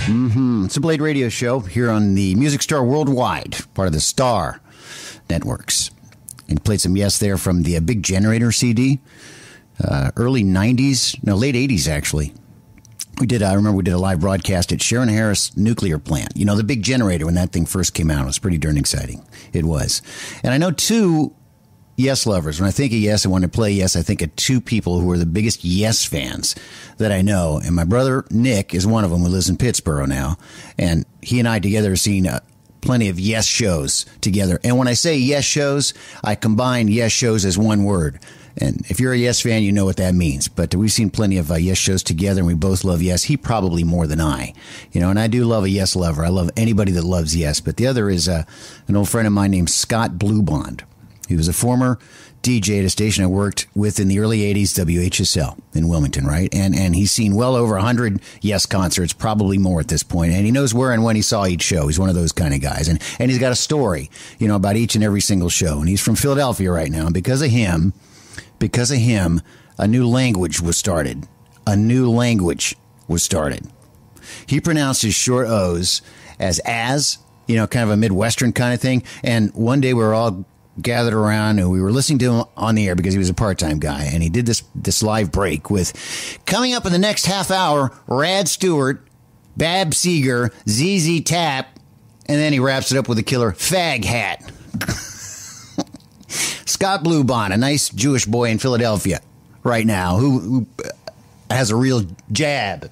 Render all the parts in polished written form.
It's a Blade Radio Show here on the Music Star Worldwide, part of the Star Networks. And played some Yes there from the Big Generator CD, early 90s, no, late 80s actually. I remember we did a live broadcast at Sharon Harris Nuclear Plant. You know, the Big Generator, when that thing first came out, it was pretty darn exciting. It was. And I know two Yes lovers. When I think of Yes and when I play Yes, I think of two people who are the biggest Yes fans that I know. And my brother Nick is one of them, who lives in Pittsburgh now. And he and I together have seen plenty of Yes shows together. And when I say Yes shows, I combine Yes shows as one word. And if you're a Yes fan, you know what that means. But we've seen plenty of Yes shows together, and we both love Yes. He probably more than I. You know, and I do love a Yes lover. I love anybody that loves Yes. But the other is an old friend of mine named Scott Bluebond. He was a former DJ at a station I worked with in the early 80s, WHSL in Wilmington, right? And he's seen well over 100 Yes concerts, probably more at this point. And he knows where and when he saw each show. He's one of those kind of guys. And he's got a story, you know, about each and every single show. And he's from Philadelphia right now. And because of him, a new language was started. He pronounces short O's as, you know, kind of a Midwestern kind of thing. And one day we were all gathered around and we were listening to him on the air because he was a part-time guy, and he did this live break with, coming up in the next half hour, Rad Stewart, Bab Seeger, ZZ Tap, and then he wraps it up with a killer fag hat. Scott Bluebond, a nice Jewish boy in Philadelphia right now who has a real jab,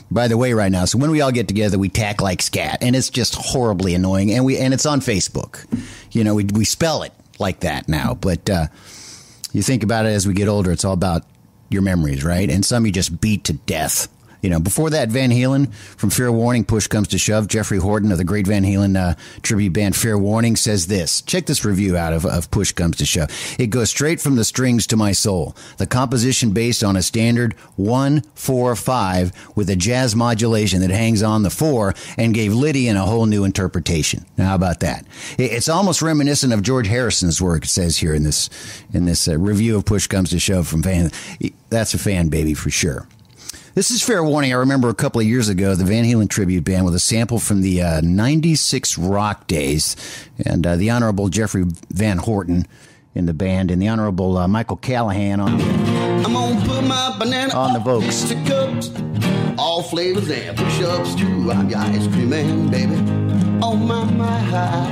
by the way, right now. So when we all get together, we tack like scat, and it's just horribly annoying. And it's on Facebook. You know, we spell it like that now. But you think about it as we get older, it's all about your memories, right? And some you just beat to death. You know, before that, Van Halen from Fair Warning, Push Comes to Shove. Jeffrey Horton of the great Van Halen tribute band Fair Warning says this. Check this review out of Push Comes to Shove. It goes straight from the strings to my soul. The composition based on a standard 1-4-5 with a jazz modulation that hangs on the 4 and gave Lydian a whole new interpretation. Now, how about that? It's almost reminiscent of George Harrison's work, it says here in this review of Push Comes to Shove from Van. That's a fan baby for sure. This is Fair Warning. I remember a couple of years ago, the Van Halen tribute band with a sample from the 96 Rock Days. And the Honorable Jeffrey Van Horton in the band, and the Honorable Michael Callahan on the vocals. All flavors and push-ups too. I'm your ice cream man, baby. Oh, my high.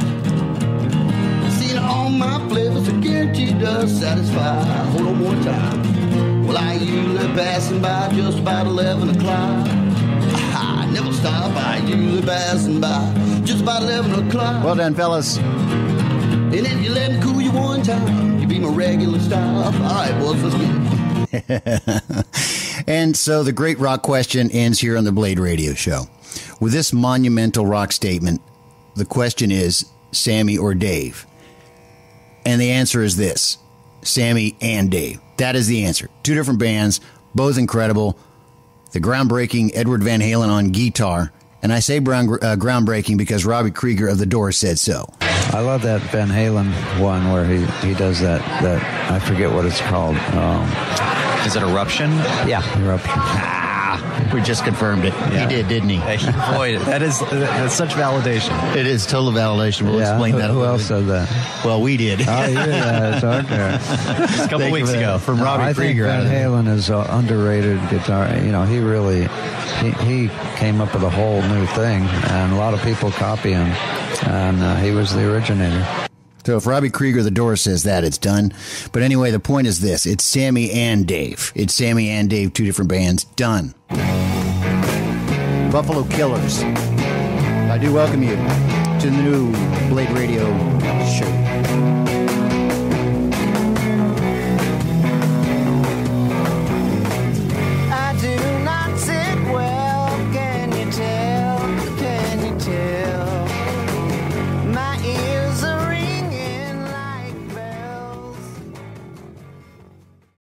Seen all my flavors are guaranteed to satisfy. Hold on one time. Well, I usually passing by just about 11 o'clock. I never stop. I usually passing by just about 11 o'clock. Well done, fellas. And if you let me cool you one time, you be my regular stop. All right, boys, let's get it. And so the great rock question ends here on the Blade Radio Show. With this monumental rock statement, the question is, Sammy or Dave? And the answer is this, Sammy and Dave. That is the answer. Two different bands, both incredible. The groundbreaking Edward Van Halen on guitar. And I say groundbreaking because Robbie Krieger of The Doors said so. I love that Van Halen one where he does that I forget what it's called. Is it Eruption? Yeah, Eruption. We just confirmed it. Yeah. He did, didn't he? Boy, that's such validation. It is total validation. We'll explain that. Who else said that? Well, we did. Oh, you did that. Okay. Just a couple weeks ago from Robbie Krieger. I think Van Halen is an underrated guitar. You know, he really he came up with a whole new thing, and a lot of people copy him, and he was the originator. So if Robbie Krieger, The Doors, says that, it's done. But anyway, the point is this. It's Sammy and Dave. It's Sammy and Dave, two different bands. Done. Buffalo Killers. I do welcome you to the new Blade Radio Show.